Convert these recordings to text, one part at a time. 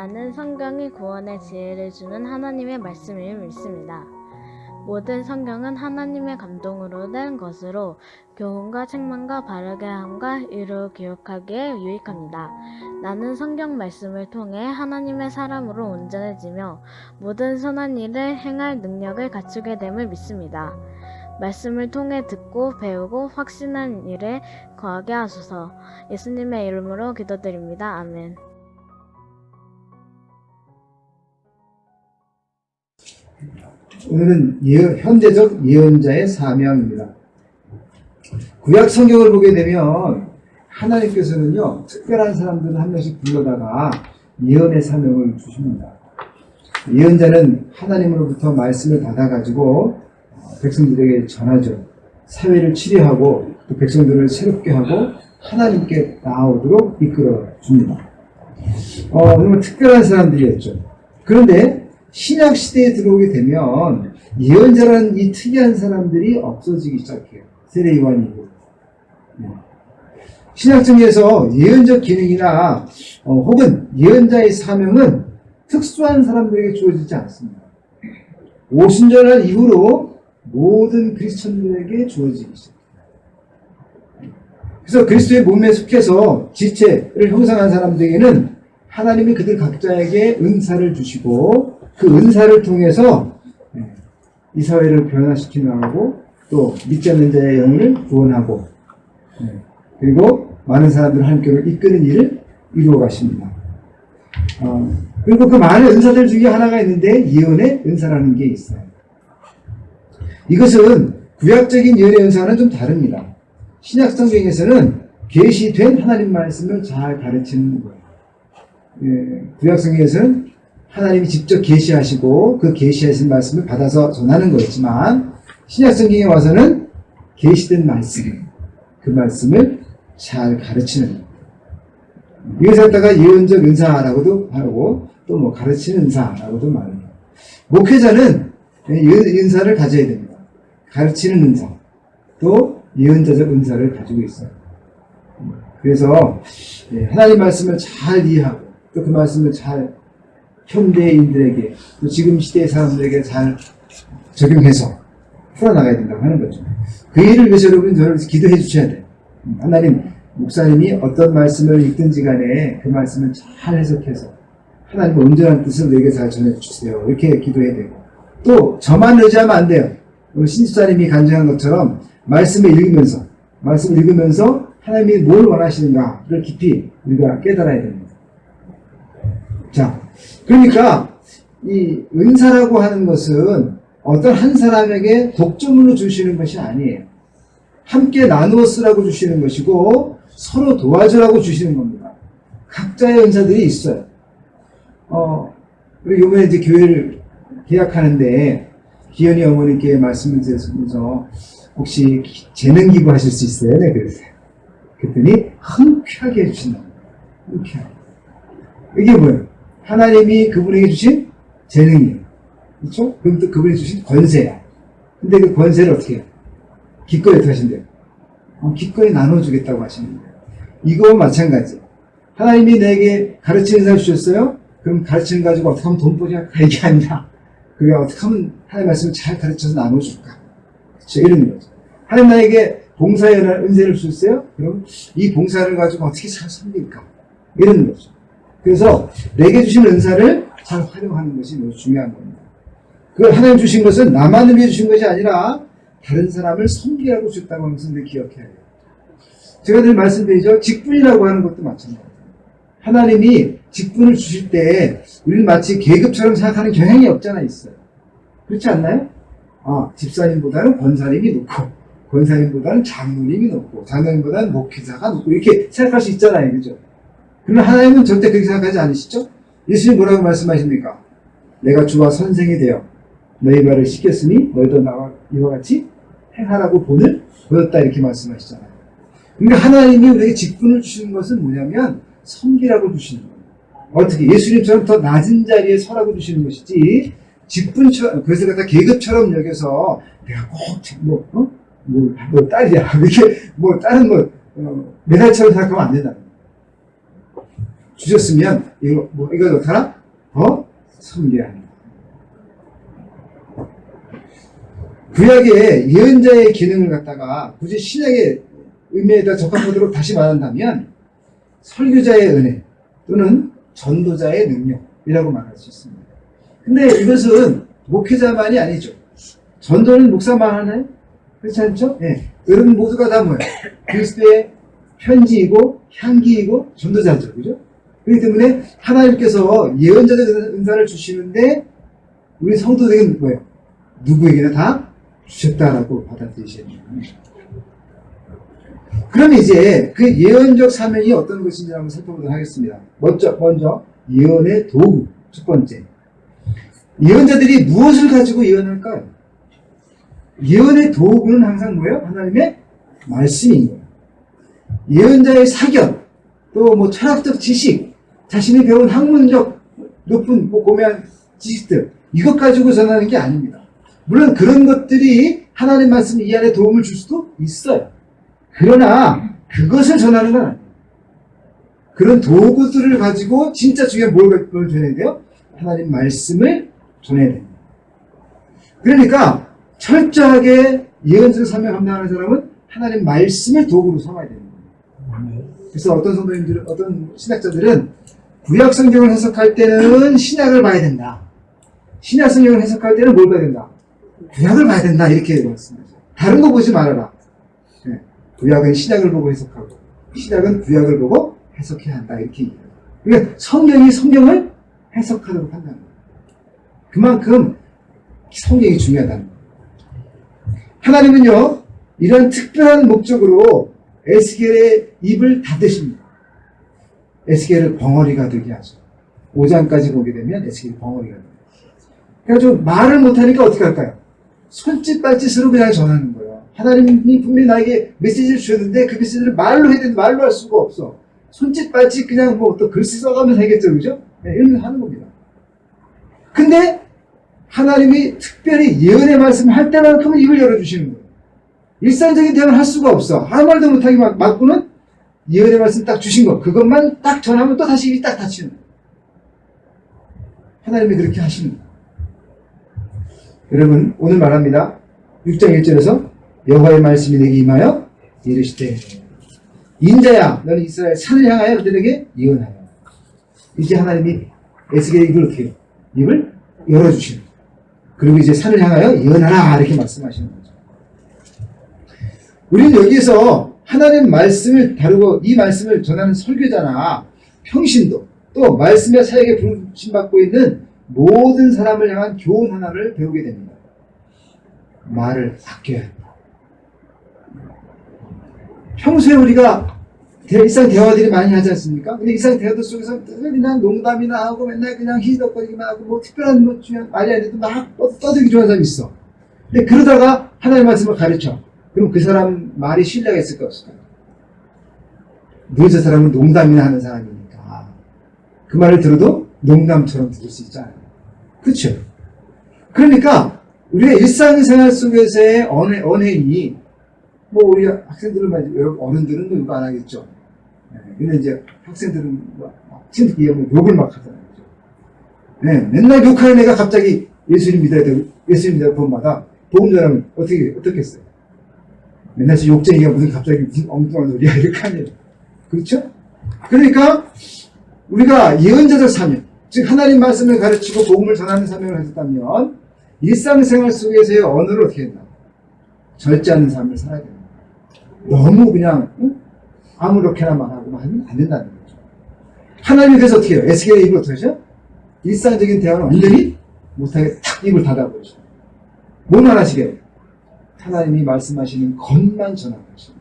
나는 성경이 구원의 지혜를 주는 하나님의 말씀을 믿습니다. 모든 성경은 하나님의 감동으로 된 것으로 교훈과 책망과 바르게 함과 의로 교육하기에 유익합니다. 나는 성경 말씀을 통해 하나님의 사람으로 온전해지며 모든 선한 일을 행할 능력을 갖추게 됨을 믿습니다. 말씀을 통해 듣고 배우고 확신한 일에 거하게 하소서. 예수님의 이름으로 기도드립니다. 아멘. 오늘은 현대적 예언자의 사명입니다. 구약 성경을 보게 되면 하나님께서는요, 특별한 사람들을 한 명씩 불러다가 예언의 사명을 주십니다. 예언자는 하나님으로부터 말씀을 받아가지고 백성들에게 전하죠. 사회를 치료하고 또 백성들을 새롭게 하고 하나님께 나아오도록 이끌어 줍니다. 정말 특별한 사람들이었죠. 그런데 신약 시대에 들어오게 되면 예언자라는 이 특이한 사람들이 없어지기 시작해요. 세례 요한이고. 신약성에서 예언적 기능이나 혹은 예언자의 사명은 특수한 사람들에게 주어지지 않습니다. 오순절날 이후로 모든 그리스도인들에게 주어지기 시작합니다. 그래서 그리스도의 몸에 속해서 지체를 형성한 사람들에게는 하나님이 그들 각자에게 은사를 주시고 그 은사를 통해서 이 사회를 변화시켜 나가고 또 믿지 않는 자의 영혼을 구원하고 그리고 많은 사람들을 하나님께로 이끄는 일을 이루어 가십니다. 그리고 그 많은 은사들 중에 하나가 있는데 예언의 은사라는 게 있어요. 이것은 구약적인 예언의 은사와는 좀 다릅니다. 신약 성경에서는 계시된 하나님 말씀을 잘 가르치는 거예요. 구약 성경에서는 하나님이 직접 계시하시고 그 계시하신 말씀을 받아서 전하는 거였지만 신약 성경에 와서는 계시된 말씀, 그 말씀을 잘 가르치는, 이것을 갖다가 예언적 은사라고도 하고 또 뭐 가르치는 은사라고도 말합니다. 목회자는 은사를 가져야 됩니다. 가르치는 은사, 또 예언자적 은사를 가지고 있어요. 그래서 하나님 말씀을 잘 이해하고 또 그 말씀을 잘 현대인들에게 또 지금 시대의 사람들에게 잘 적용해서 풀어나가야 된다고 하는 거죠. 그 일을 위해서 여러분 저를 기도해 주셔야 돼요. 하나님, 목사님이 어떤 말씀을 읽든지 간에 그 말씀을 잘 해석해서 하나님의 온전한 뜻을 내게 잘 전해주세요. 이렇게 기도해야 되고, 또 저만 의지하면 안 돼요. 신집사님이 간증한 것처럼 말씀을 읽으면서 하나님이 뭘 원하시는가를 깊이 우리가 깨달아야 됩니다. 자, 그러니까 이 은사라고 하는 것은 어떤 한 사람에게 독점으로 주시는 것이 아니에요. 함께 나누어 쓰라고 주시는 것이고 서로 도와주라고 주시는 겁니다. 각자의 은사들이 있어요. 우리 이번에 이제 교회를 계약하는데 기현이 어머니께 말씀을 드리면서 혹시 재능 기부하실 수 있어요? 네, 그랬어요. 그랬더니 흔쾌하게 해주신다고. 흔쾌하게. 이게 뭐예요? 하나님이 그분에게 주신 재능이에요. 그렇죠? 그럼 또 그분이 주신 권세야. 근데 그 권세를 어떻게 해요? 기꺼이 어떻게 하신대요? 기꺼이 나눠주겠다고 하시는 거예요. 이거와 마찬가지. 하나님이 내게 가르치는 사람 주셨어요? 그럼 가르치는 가지고 어떻게 하면 돈 벌이야? 이게 아니라 그게 어떻게 하면 하나님 말씀을 잘 가르쳐서 나눠줄까? 그렇죠? 이런 거죠. 하나님 나에게 봉사의 은혜를 주셨어요? 그럼 이 봉사를 가지고 어떻게 잘 섬길까? 이런 거죠. 그래서 내게 주신 은사를 잘 활용하는 것이 매우 중요한 겁니다. 그걸 하나님 주신 것은 나만을 위해 주신 것이 아니라 다른 사람을 섬기라고 주셨다고 하는 것을 기억해야 돼요. 제가 늘 말씀드리죠. 직분이라고 하는 것도 마찬가지예요. 하나님이 직분을 주실 때 우리는 마치 계급처럼 생각하는 경향이 없잖아 있어요. 그렇지 않나요? 집사님보다는 권사님이 높고 권사님보다는 장로님이 높고 장로님보다는 목회자가 높고 이렇게 생각할 수 있잖아요. 그죠? 그러나 하나님은 절대 그렇게 생각하지 않으시죠? 예수님 뭐라고 말씀하십니까? 내가 주와 선생이 되어 너희 발을 씻겼으니 너희도 나와 이와 같이 행하라고 본을 보였다 이렇게 말씀하시잖아요. 그러니까 하나님이 우리에게 직분을 주시는 것은 뭐냐면 섬기라고 주시는 거예요. 어떻게 예수님처럼 더 낮은 자리에 서라고 주시는 것이지 직분처럼 그래서 갖다 계급처럼 여겨서 내가 꼭 딸이야 이렇게 다른 메달처럼 생각하면 안 된다는 거예요. 주셨으면 이걸 어떡하나? 더 섬겨야 합니다. 구약의 예언자의 기능을 갖다가 굳이 신약의 의미에다 적합하도록 다시 말한다면 설교자의 은혜 또는 전도자의 능력이라고 말할 수 있습니다. 근데 이것은 목회자만이 아니죠. 전도는 목사만 하나요? 그렇지 않죠? 예. 여러분 모두가 다 뭐예요? 그리스도의 편지이고 향기이고 전도자죠. 그죠? 그렇기 때문에 하나님께서 예언자적 은사를 주시는데 우리 성도들에게는 뭐예요? 누구에게나 다 주셨다라고 받아들이셔야 됩니다. 그럼 이제 그 예언적 사명이 어떤 것인지 한번 살펴보도록 하겠습니다. 먼저 예언의 도구. 첫 번째. 예언자들이 무엇을 가지고 예언할까요? 예언의 도구는 항상 뭐예요? 하나님의 말씀인 거예요. 예언자의 사견, 또 뭐 철학적 지식, 자신이 배운 학문적 높은 고매한 지식들, 이것 가지고 전하는 게 아닙니다. 물론 그런 것들이 하나님 말씀 이 안에 도움을 줄 수도 있어요. 그러나 그것을 전하는 건 아니에요. 그런 도구들을 가지고 진짜 중요한 뭘 전해야 돼요? 하나님 말씀을 전해야 됩니다. 그러니까 철저하게 예언적 사명 감당하는 사람은 하나님 말씀을 도구로 삼아야 됩니다. 그래서 어떤 성도님들은, 어떤 신학자들은 구약 성경을 해석할 때는 신약을 봐야 된다. 신약 성경을 해석할 때는 뭘 봐야 된다? 구약을 봐야 된다. 이렇게 말씀하죠. 다른 거 보지 말아라. 네. 구약은 신약을 보고 해석하고 신약은 구약을 보고 해석해야 한다. 이렇게 얘기해요. 그러니까 성경이 성경을 해석하도록 한다는 거예요. 그만큼 성경이 중요하다는 거예요. 하나님은요, 이런 특별한 목적으로 에스겔의 입을 닫으십니다. 에스겔을 벙어리가 되게 하죠. 5장까지 보게 되면 에스겔이 벙어리가 돼요. 그래가지고 말을 못하니까 어떻게 할까요? 손짓 발짓으로 그냥 전하는 거예요. 하나님이 분명히 나에게 메시지를 주셨는데 그 메시지를 말로 해야 되는데 말로 할 수가 없어. 손짓 발짓 그냥 뭐 또 글씨 써가면서 하겠죠. 그죠? 네, 이런 걸 하는 겁니다. 근데 하나님이 특별히 예언의 말씀을 할 때만큼은 입을 열어주시는 거예요. 일상적인 대화를 할 수가 없어. 아무 말도 못하게 맞고는 예언의 말씀 딱 주신 거. 그것만 딱 전하면 또 다시 입이 딱 닫히는 거예요. 하나님이 그렇게 하시는 거예요. 여러분, 오늘 말합니다. 6장 1절에서 여호와의 말씀이 내게 임하여 이르시되 인자야 너는 이스라엘 산을 향하여 그들에게 예언하여. 이제 하나님이 에스겔의 입을 어떻게 해요? 입을 열어주시는 거예요. 그리고 이제 산을 향하여 예언하라 이렇게 말씀하시는 거죠. 우리는 여기에서 하나님 말씀을 다루고 이 말씀을 전하는 설교자나 평신도 또 말씀의 사역에 부르심받고 있는 모든 사람을 향한 교훈 하나를 배우게 됩니다. 말을 아껴야 한다. 평소에 우리가 일상 대화들이 많이 하지 않습니까? 근데 일상 대화들 속에서 그냥 농담이나 하고 맨날 그냥 희덕거리기만 하고 뭐 특별한 뭐 중요한 말이 아닌데도 막 떠들기 좋아하는 사람이 있어. 근데 그러다가 하나님의 말씀을 가르쳐. 그럼 그 사람 말이 신뢰가 있을까 없을까? 늘 저 사람은 농담이나 하는 사람이니까 그 말을 들어도 농담처럼 들을 수 있잖아요. 그렇죠? 그러니까 우리의 일상생활 속에서의 언행이 뭐 우리 학생들은 여러분 어른들은 뭐 이거 안 하겠죠. 근데 이제 학생들은 특히 욕을 막 하잖아요. 네, 맨날 욕하는 애가 갑자기 예수님 믿어야 되고 예수님 믿어야 본마다 복음 전하면 어떻게 했어요? 맨날 욕쟁이가 갑자기 무슨 엉뚱한 소리야 이렇게 하네요. 그렇죠? 그러니까 우리가 예언자적 사명, 즉 하나님 말씀을 가르치고 복음을 전하는 사명을 했었다면 일상생활 속에서의 언어를 어떻게 했나? 절제하는 삶을 살아야 됩니다. 너무 그냥 아무렇게나 말하고 하면 안 된다는 거죠. 하나님이 그래서 어떻게 해요? 에스겔의 입을 어떻게 하죠? 일상적인 대화는 완전히 못하게 탁 입을 닫아버리죠. 뭐만 하시게요? 하나님이 말씀하시는 것만 전하시는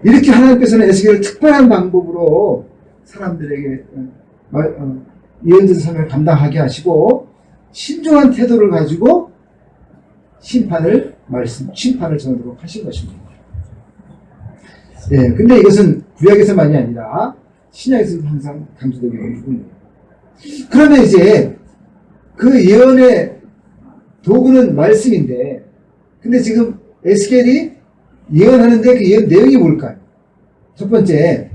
이렇게 하나님께서는 에스겔을 특별한 방법으로 사람들에게 예언자의 사명을 감당하게 하시고 신중한 태도를 가지고 심판을 전하도록 하신 것입니다. 네, 근데 이것은 구약에서만이 아니라 신약에서도 항상 강조되고 있는 부분이에요. 그러면 이제 그 예언의 도구는 말씀인데, 근데 지금 에스겔이 예언하는데 그 예언 내용이 뭘까요? 첫 번째,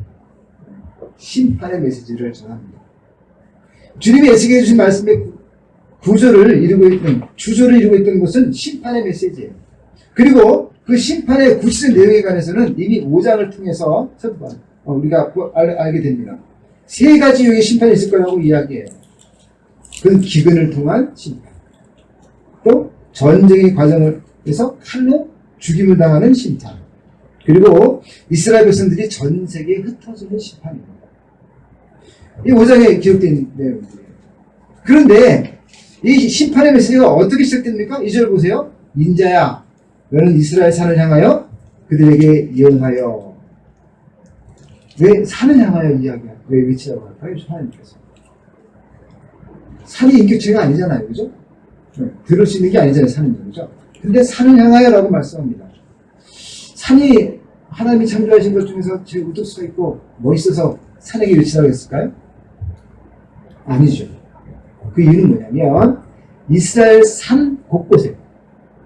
심판의 메시지를 전합니다. 주님이 예수께 주신 말씀의 주조를 이루고 있던 것은 심판의 메시지예요. 그리고 그 심판의 구체적 내용에 관해서는 이미 5장을 통해서 우리가 알게 됩니다. 세 가지 유형의 심판이 있을 거라고 이야기해요. 그건 기근을 통한 심판, 또 전쟁의 과정에서 칼로 죽임을 당하는 심판, 그리고 이스라엘 백성들이 전 세계에 흩어지는 심판입니다. 이 5장에 기록된 내용이에요. 그런데 이 심판의 메시지가 어떻게 시작됩니까? 2절 보세요. 인자야, 너는 이스라엘 산을 향하여 그들에게 예언하여. 왜 산을 향하여 이야기야? 왜 외치라고 할까요? 하나님께서. 산이 인격체가 아니잖아요. 그죠? 들을 수 있는 게 아니잖아요. 산은. 그죠? 근데 산을 향하여 라고 말씀합니다. 산이 하나님이 창조하신 것 중에서 제일 우뚝 서 있고 멋있어서 산에게 외치라고 했을까요? 아니죠. 그 이유는 뭐냐면 이스라엘 산 곳곳에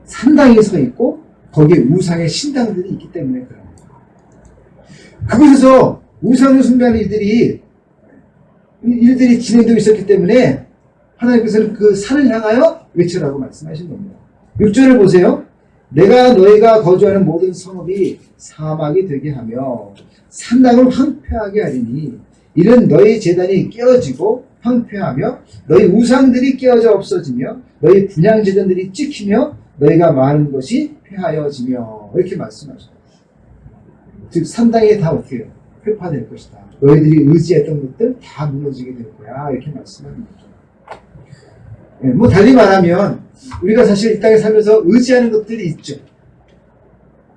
산당이 서 있고 거기에 우상의 신당들이 있기 때문에 그런 거예요. 그곳에서 우상을 숭배하는 일들이 진행되고 있었기 때문에 하나님께서는 그 산을 향하여 외치라고 말씀하신 겁니다. 6절을 보세요. 내가 너희가 거주하는 모든 성읍이 사막이 되게 하며 산당을 황폐하게 하리니 이는 너희 제단이 깨어지고 황폐하며 너희 우상들이 깨어져 없어지며 너희 분향제단들이 찍히며 너희가 많은 것이 폐하여지며 이렇게 말씀하셨어요. 즉 산당이 다 어떻게 해요? 회파될 것이다. 너희들이 의지했던 것들 다 무너지게 될 거야. 이렇게 말씀하는 거죠. 뭐 달리 말하면 우리가 사실 이 땅에 살면서 의지하는 것들이 있죠.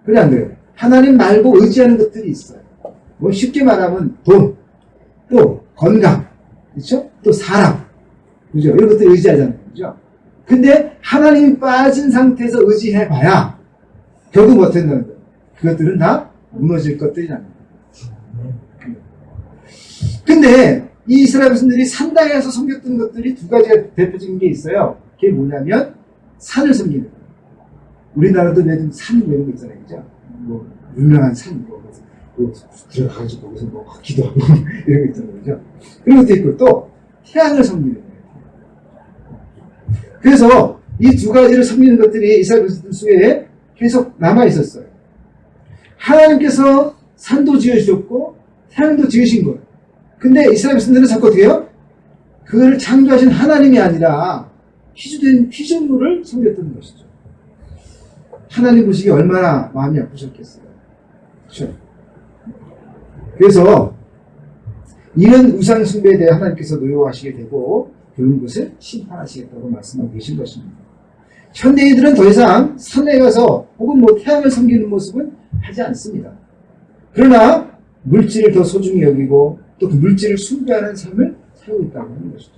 그래 안 그래요? 하나님 말고 의지하는 것들이 있어요. 뭐 쉽게 말하면 돈, 또 건강, 그렇죠? 또 사람, 그죠? 이런 것들 의지하잖아요, 그죠? 근데 하나님이 빠진 상태에서 의지해봐야 결국 뭐 된다는 거예요? 그것들은 다 무너질 것들이라는 거예요. 근데 이 이스라엘 백성들이 산당에서 섬겼던 것들이 두 가지가 대표적인 게 있어요. 그게 뭐냐면 산을 섬기는 거예요. 우리나라도 요즘 산 이런 거 있잖아요, 그죠? 뭐 유명한 산 들어가가지고 거기서 뭐 기도하고 이런 거 있잖아요, 그죠? 그런 것도 있고 또 태양을 섬기는 거예요. 그래서 이 두 가지를 섬기는 것들이 이스라엘 백성들 속에 계속 남아 있었어요. 하나님께서 산도 지으셨고 태양도 지으신 거예요. 근데 이스라엘 백성들은 자꾸 어떻게 해요? 그걸 창조하신 하나님이 아니라 피조된 피조물을 섬겼던 것이죠. 하나님 보시기 얼마나 마음이 아프셨겠어요. 그렇죠? 그래서 이런 우상 숭배에 대해 하나님께서 노여워하시게 되고 그런 것을 심판하시겠다고 말씀하고 계신 것입니다. 현대인들은 더 이상 산에 가서 혹은 뭐 태양을 섬기는 모습은 하지 않습니다. 그러나 물질을 더 소중히 여기고 또 그 물질을 숭배하는 삶을 살고 있다고 하는 것이죠.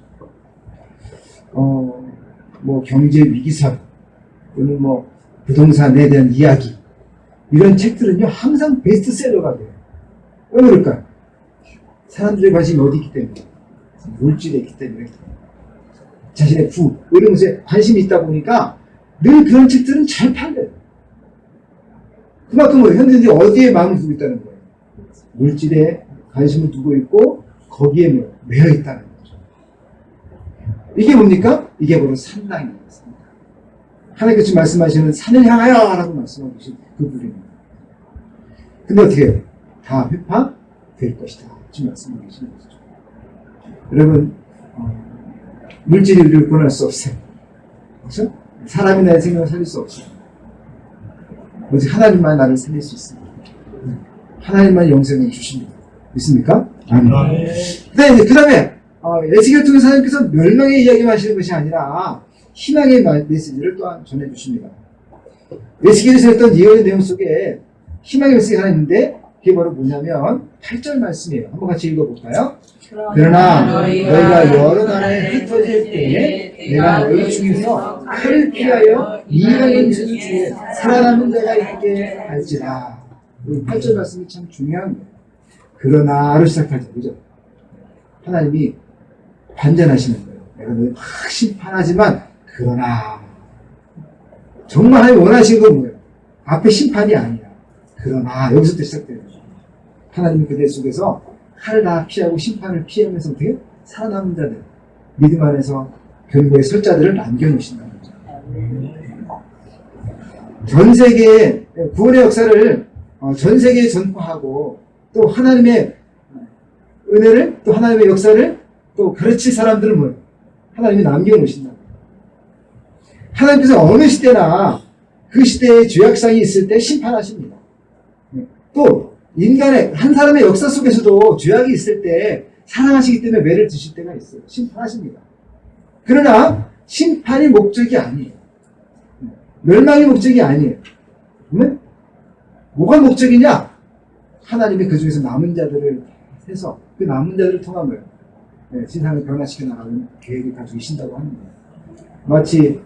뭐 경제 위기설 또는 뭐 부동산에 대한 이야기 이런 책들은요 항상 베스트셀러가 돼요. 왜 그럴까요? 사람들의 관심이 어디 있기 때문에 물질에 있기 때문에 자신의 부 이런 것에 관심이 있다 보니까 늘 그런 책들은 잘 팔려요. 그만큼 현대인들이 어디에 마음을 두고 있다는 거예요? 물질에 관심을 두고 있고 거기에 매여 있다는 거죠. 이게 뭡니까? 이게 바로 산당인 것입니다. 하나님께서 말씀하시는 산을 향하여 라고 말씀하고 계신 그 부분입니다. 근데 어떻게 해요? 다 회파될 것이다. 지금 말씀하고 계시는 것이죠. 여러분 물질이 우리를 구원할 수 없어요. 그렇죠? 사람이 나의 생명을 살릴 수 없어요. 오직 하나님만 나를 살릴 수 있습니다. 하나님만 영생을 주십니다. 믿습니까? 아멘. 네, 그 다음에 에스겔을 통해서 하나님께서 멸망의 이야기만 하시는 것이 아니라 희망의 메시지를 또한 전해주십니다. 에스겔에서 했던 예언의 내용 속에 희망의 메시지가 하나 있는데 그게 바로 뭐냐면 8절 말씀이에요. 한번 같이 읽어볼까요? 그러나 너희가 여러 나라에 흩어질 때에 내가 너희 중에서 칼을 피하여 이방인 중에 살아남은 자가 있게 할지라. 이 8절 말씀이 참 중요한 거예요. 그러나로 시작하죠. 그죠? 하나님이 반전하시는 거예요. 내가 너희 막 심판하지만 그러나 정말 하나님 원하시는 건 뭐예요? 앞에 심판이 아니야. 그러나 여기서부터 시작돼요. 하나님이 그대 속에서 칼을 다 피하고 심판을 피하면서 어떻게 살아남은 자들, 믿음 안에서 견고의 설자들을 남겨놓으신다는 거죠. 전 세계의 구원의 역사를 전 세계에 전파하고 또 하나님의 은혜를 또 하나님의 역사를 또 가르칠 사람들을 뭐예요? 하나님이 남겨놓으신다. 하나님께서 어느 시대나 그 시대에 죄악상이 있을 때 심판하십니다. 또 인간의 한 사람의 역사 속에서도 죄악이 있을 때 사랑하시기 때문에 매를 드실 때가 있어요. 심판하십니다. 그러나 심판이 목적이 아니에요. 멸망이 목적이 아니에요. 그러면 뭐가 목적이냐? 하나님이 그 중에서 남은 자들을 해서 그 남은 자들을 통한 거예요. 세상을 변화시켜 나가는 계획을 가지고 계신다고 하는 거예요. 마치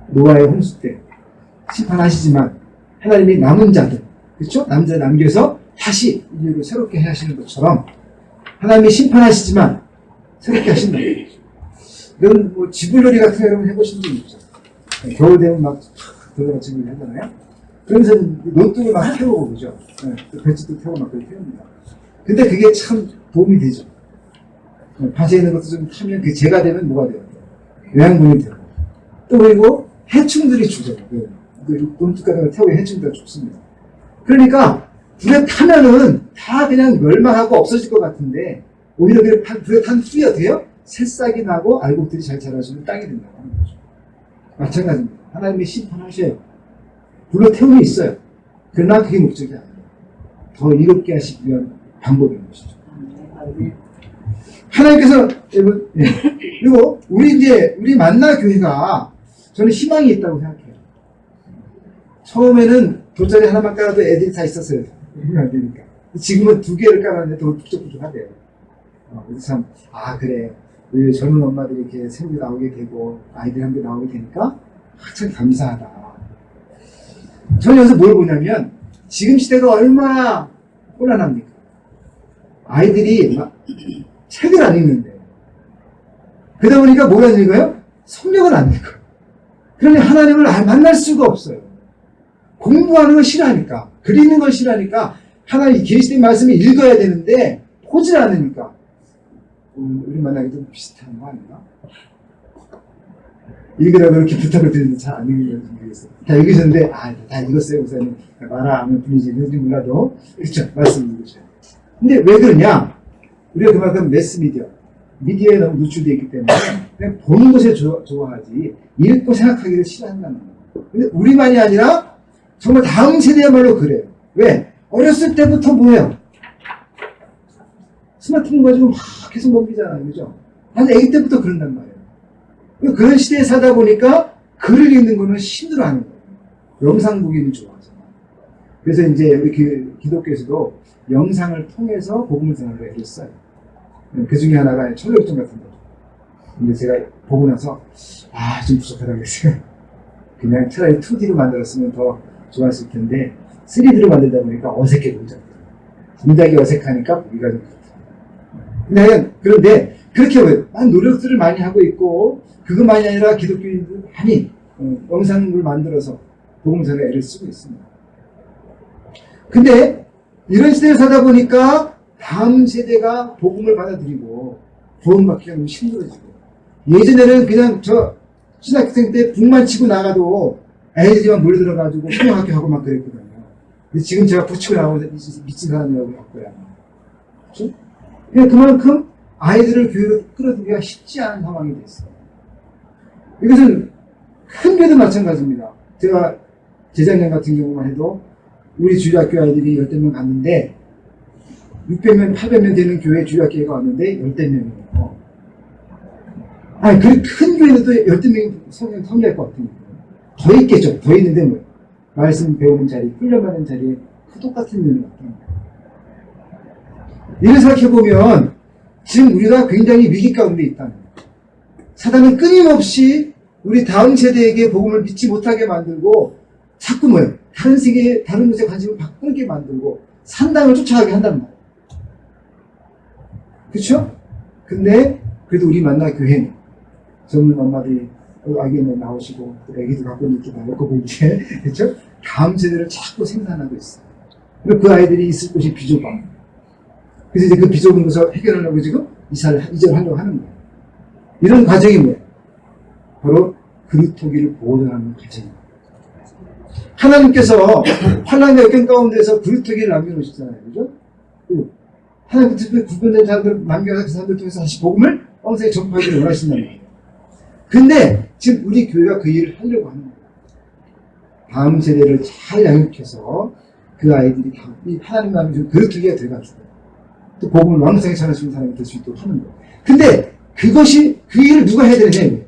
노아의 홍수 때 심판하시지만 하나님이 남은 자들, 그렇죠? 남자 남겨서 다시 인류를 새롭게 하시는 것처럼 하나님이 심판하시지만 새롭게 하신다. 이런 뭐 지불놀이 같은 거 여러분 해보신 적 있죠? 겨울 되면 막 들어가서 하잖아요. 그러면서 논둑을 막 태우고 그러죠. 배추도 태우고 막 그렇게 태웁니다. 근데 그게 참 도움이 되죠. 밭에 있는 것도 좀 타면 그 재가 되면 뭐가 돼요? 요양분이 되고. 또 그리고 해충들이 죽어요. 논둑 같은 걸 태우면 해충들이 죽습니다. 그러니까 불에 타면은 다 그냥 멸망하고 없어질 것 같은데 오히려 불에 탄 후에 어떻게 해요? 새싹이 나고 알곡들이 잘 자라주는 땅이 된다고 하는 거죠. 마찬가지입니다. 하나님이 심판하셔요. 불로 태움이 있어요. 그러나 그게 목적이 아니에요. 더 이롭게 하시기 위한 방법인 것이죠. 하나님께서 그리고 우리 만나 교회가 저는 희망이 있다고 생각해요. 처음에는 돗자리 하나만 깔아도 애들이 다 있었어요. 안 되니까. 지금은 2개를 깔았는데 더 부족하대요. 그래서 참, 그래. 우리 젊은 엄마들이 이렇게 새롭게 나오게 되고, 아이들이 함께 나오게 되니까, 참 감사하다. 저는 여기서 뭘 보냐면, 지금 시대가 얼마나 혼란합니까? 아이들이 막 책을 안 읽는데, 그러다 보니까 뭐가 안 읽어요? 성경을 안 읽어요. 그러니 하나님을 만날 수가 없어요. 공부하는 걸 싫어하니까, 그리는 걸 싫어하니까, 하나님 계시된 말씀을 읽어야 되는데, 보질 않으니까. 우리 만나기 좀 비슷한 거 아닌가? 읽으라고 이렇게 부탁을 드리는데 잘 안 읽는 건지 모르겠어요. 다 읽으셨는데, 다 읽었어요. 우선은 말하면 분이지, 그런지 몰라도. 그렇죠. 말씀 읽으셔요. 근데 왜 그러냐? 우리가 그만큼 미디어에 너무 노출되어 있기 때문에, 그냥 보는 것에 좋아하지, 읽고 생각하기를 싫어한다는 거예요. 근데 우리만이 아니라, 정말 다음 세대야말로 그래요. 왜? 어렸을 때부터 뭐예요? 스마트폰 가지고 막 계속 넘기잖아요. 그죠? 아주 애기 때부터 그런단 말이에요. 그런 시대에 사다 보니까 글을 읽는 거는 힘들어 하는 거예요. 영상 보기는 좋아하잖아요. 그래서 이제 우리 기독교에서도 영상을 통해서 복음을 전하려고 애를 써요. 그 중에 하나가 철로역정 같은 거죠. 근데 제가 보고 나서, 좀 부족하다고 했어요. 그냥 차라리 2D로 만들었으면 더 좋았을 텐데 3D로 만들다 보니까 어색해 보이죠. 동작이 어색하니까 보기가 좀 그렇다. 그런데 그렇게 많은 노력들을 많이 하고 있고 그것만이 아니라 기독교인들 많이 영상을 만들어서 복음 전에 애를 쓰고 있습니다. 근데 이런 시대를 사다 보니까 다음 세대가 복음을 받아들이고 구원받기가 너무 힘들어지고 예전에는 그냥 저 신학생 때 북만 치고 나가도 애들이만 몰려들어가지고 성경학교 하고 막 그랬거든요. 근데 지금 제가 붙이고 나오면 미친 사람이라고 할 거야. 그렇죠? 그만큼 아이들을 교회로 끌어들이기가 쉽지 않은 상황이 됐어요. 이것은 큰 교회도 마찬가지입니다. 제가 재작년 같은 경우만 해도 우리 주일학교 아이들이 10명 갔는데 600명, 800명 되는 교회 주일학교가 왔는데 10명이에요. 큰 교회도 10명이 성장할 것 같으니까. 더 있겠죠. 더 있는데 뭐. 말씀 배우는 자리, 훈련받는 자리에 똑같은 일을 맡깁니다. 이를 생각해보면 지금 우리가 굉장히 위기 가운데 있다는 거예요. 사단은 끊임없이 우리 다음 세대에게 복음을 믿지 못하게 만들고 자꾸 뭐예요? 다른 세계, 다른 것에 관심을 바꾸게 만들고 산당을 쫓아가게 한단 말이에요. 그렇죠? 근데 그래도 우리 만나 교회는 젊은 엄마들이 아기는 나오시고 애기도 갖고 있는 게 나올 거고 이제 그렇죠? 다음 세대를 자꾸 생산하고 있어요. 그리고 그 아이들이 있을 곳이 비좁아. 그래서 이제 그 비좁은 것을 해결하려고 지금 이전하려고 하는 거예요. 이런 과정이 뭐예요? 바로 그루터기를 보존하는 과정입니다. 하나님께서 환란과 역경 가운데서 그루터기를 남겨놓으셨잖아요. 그죠? 하나님께서 구분된 사람들을 남겨서 그 사람들 통해서 다시 복음을 왕성히 전파하기를 원하신다는 거예요. 근데 지금 우리 교회가 그 일을 하려고 하는 거예요. 다음 세대를 잘 양육해서 그 아이들이 다 하나님 마음이 좀 그루터기가 돼가지고 또 복음을 왕성히 전할 수 있는 사람이 될 수 있도록 하는 거예요. 근데 그것이 그 일을 누가 해야 되느냐?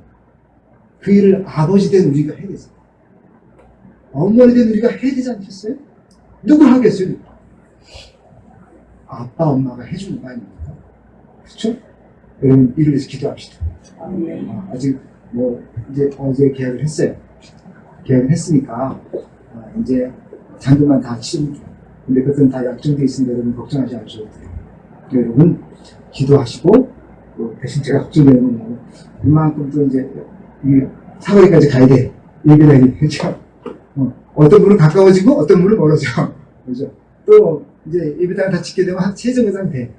그 일을 아버지 된 우리가 해야 되죠. 어머니 된 우리가 해야 되지 않겠어요? 누가 하겠어요? 아빠, 엄마가 해주는 거 아닙니까? 그렇죠? 여러분, 이를 위해서 기도합시다. 아직 이제 어제 계약을 했어요. 계약을 했으니까 이제 잔금만 다 치르면 돼요. 근데 그것은 다 약정돼 있으니까 여러분 걱정하지 않으셔도 돼요. 여러분 기도하시고 대신 제가 걱정되는 건 이만큼 또 이제 이 사거리까지 가야 돼. 얘기를 해야 되죠. 어떤 분은 가까워지고 어떤 분은 멀어져. 그죠? 또 이제 예배당을 다 짓게 되면 한 3정거장 돼.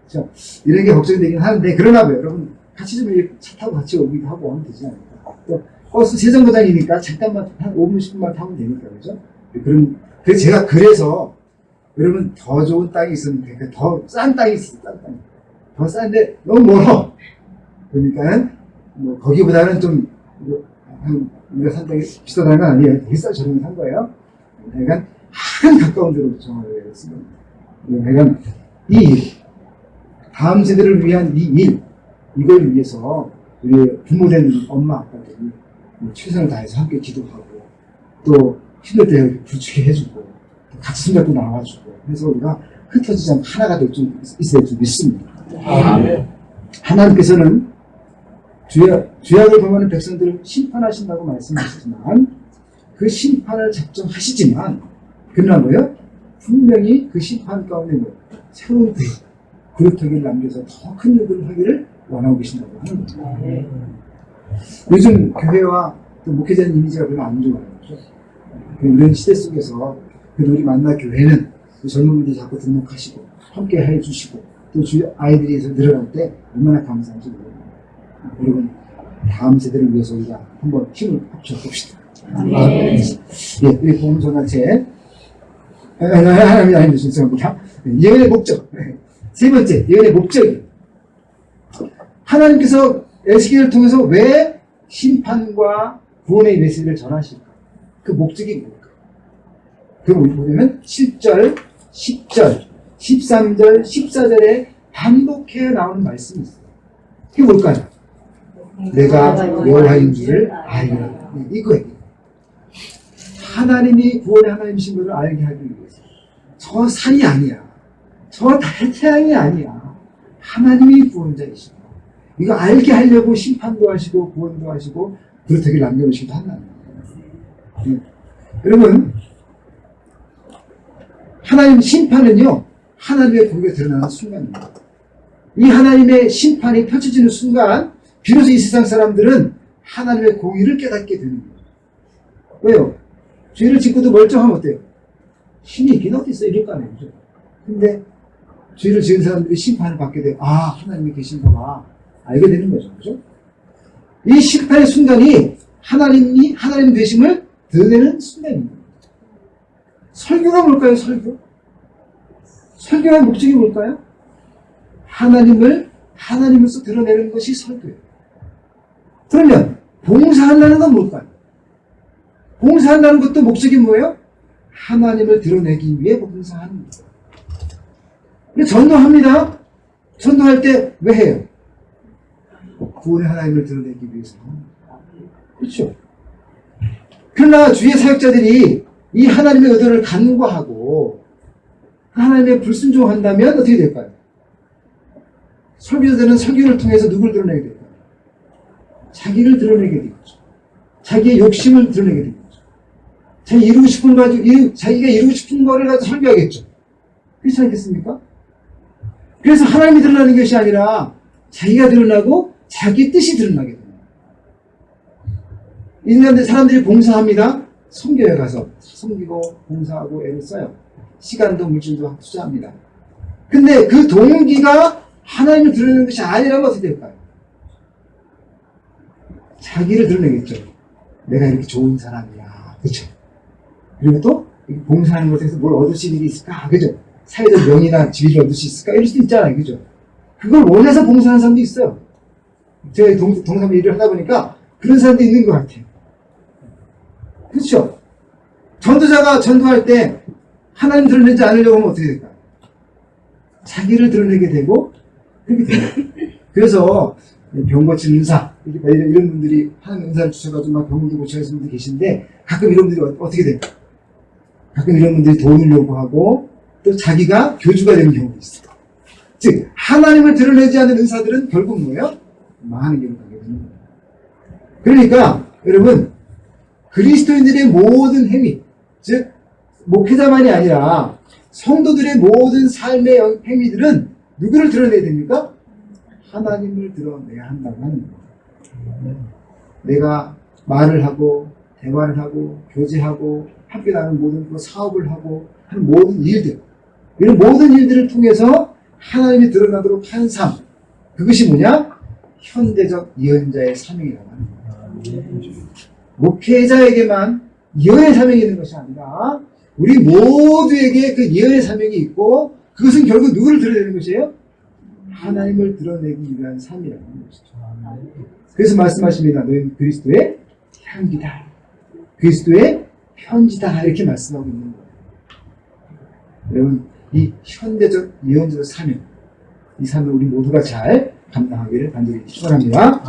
그죠? 이런 게 걱정되긴 하는데 그러나 여러분 같이 좀 차 타고 같이 오기도 하고 하면 되지 않을까. 또 버스 3정거장이니까 잠깐만 한 5분 10분만 타면 되니까. 그죠? 그래서 제가 그래서 여러분 더 좋은 땅이 있으면 돼. 더 싼 땅이 있어요. 싼 땅이. 더 싼데 너무 멀어. 그러니까 거기보다는 좀 우리가 산 땅이 비싸다는 건 아니에요. 비싸 저렴히 산 거예요. 그러니까 한 가까운 데로 정하려고 했습니다. 그러니까 이 일, 다음 세대를 위한 이 일, 이걸 위해서 우리 부모된 엄마 아빠들이 최선을 다해서 함께 기도하고 또 힘들 때 부추게 해주고 같이 손잡고 나와주고 해서 우리가 흩어지지 않고 하나가 될 줄 있어야 좀 믿습니다. 하나님께서는 죄악을 범하는 백성들을 심판하신다고 말씀하시지만 그 심판을 작정하시지만 그러나 뭐예요? 분명히 그 심판 가운데 새로운 그루터기를 남겨서 더 큰 일을 하기를 원하고 계신다고 하는 거죠. 요즘 교회와 또 목회자의 이미지가 별로 안 좋아요. 이런 시대 속에서 그래도 우리 만나 교회는 젊은 분들이 자꾸 등록하시고 함께 해주시고 또 아이들이 늘어날 때 얼마나 감사한지 모릅니다. 여러분 다음 세대를 위해서 우리가 한번 힘을 합쳐봅시다. 예, 우리 복음전환체 하나님 아닙니다. 죄송합니다. 예언의 목적. 세 번째, 예언의 목적이 하나님께서 에스겔을 통해서 왜 심판과 구원의 메시지를 전하실까? 그 목적이 뭘까? 그럼 우리 보면 7절, 10절, 13절, 14절에 반복해 나오는 말씀이 있어요. 그게 뭘까요? 내가 여호와인 줄을 알리라. 이거예요. 하나님이 구원의 하나님이신 것을 알게 하기 위해서 저 산이 아니야. 저 태양이 아니야. 하나님이 구원자이시고 이거 알게 하려고 심판도 하시고 구원도 하시고 그렇다길 남겨놓으시기도 한다는 거예요. 여러분 하나님 심판은요 하나님의 공의가 드러나는 순간입니다. 이 하나님의 심판이 펼쳐지는 순간 비로소 이 세상 사람들은 하나님의 공의를 깨닫게 되는 거예요. 왜요? 죄를 짓고도 멀쩡하면 어때요? 힘이 있긴 어디 있어? 이럴 거 아니에요. 근데 죄를 지은 사람들이 심판을 받게 돼요. 아, 하나님이 계신가 봐. 알게 되는 거죠. 그죠? 이 심판의 순간이 하나님 되심을 드러내는 순간입니다. 설교가 뭘까요? 설교의 목적이 뭘까요? 하나님으로서 드러내는 것이 설교예요. 그러면 봉사한다는 건 뭘까요? 봉사한다는 것도 목적이 뭐예요? 하나님을 드러내기 위해 봉사하는 거예요. 전도합니다. 전도할 때 왜 해요? 구원의 하나님을 드러내기 위해서. 그렇죠? 그러나 주의 사역자들이 이 하나님의 의도를 간과하고 하나님의 불순종한다면 어떻게 될까요? 설교자들은 설교를 통해서 누구를 드러내게 될까요? 자기를 드러내게 되겠죠. 자기의 욕심을 드러내게 되겠죠. 자기가 이루고 싶은 거를 가지고 설교하겠죠. 그렇지 않겠습니까? 그래서 하나님이 드러나는 것이 아니라 자기가 드러나고 자기 뜻이 드러나게 됩니다. 인간들 사람들이 봉사합니다. 선교에 가서 섬기고 봉사하고 애를 써요. 시간도 물질도 투자합니다. 근데 그 동기가 하나님을 드러내는 것이 아니라면 어떻게 될까요? 자기를 드러내겠죠. 내가 이렇게 좋은 사람이야. 그렇죠? 그리고 또 봉사하는 것에서 뭘 얻을 수 있는 게 있을까? 그죠? 사회적 명예나 지위를 얻을 수 있을까? 이럴 수도 있잖아요. 그죠? 그걸 원해서 봉사하는 사람도 있어요. 제가 동사무 일을 하다 보니까 그런 사람도 있는 것 같아요. 그렇죠? 전도자가 전도할 때 하나님 드러내지 않으려고 하면 어떻게 될까요? 자기를 드러내게 되고 그렇게 돼요. 그래서 병 고치는 은사 이런 분들이 하나님 은사를 주셔가지고 막 병도 고쳐하시는 분들이 계신데 가끔 이런 분들이 어떻게 돼요? 가끔 이런 분들이 돈을 요구하고 또 자기가 교주가 되는 경우도 있어요. 즉 하나님을 드러내지 않는 은사들은 결국 뭐예요? 망하는 경우가 되는 거예요. 그러니까 여러분 그리스도인들의 모든 행위, 즉 목회자만이 아니라 성도들의 모든 삶의 행위들은 누구를 드러내야 됩니까? 하나님을 드러내야 한다고 하는 거예요. 내가 말을 하고 대화를 하고 교제하고 함께 나누는 모든 그 사업을 하고 하는 모든 일들, 이런 모든 일들을 통해서 하나님이 드러나도록 하는 삶, 그것이 뭐냐? 현대적 예언자의 사명이라고 하는 거예요. 목회자에게만 예언의 사명이 있는 것이 아니라 우리 모두에게 그 예언의 사명이 있고 그것은 결국 누구를 드러내는 것이에요? 하나님을 드러내기 위한 삶이라는 것이죠. 그래서 말씀하십니다. 너희는 그리스도의 향기다. 그리스도의 편지다. 이렇게 말씀하고 있는 거예요. 여러분 이 현대적 예언자의 사명, 이 삶을 우리 모두가 잘 감당하기를 간절히 축원합니다.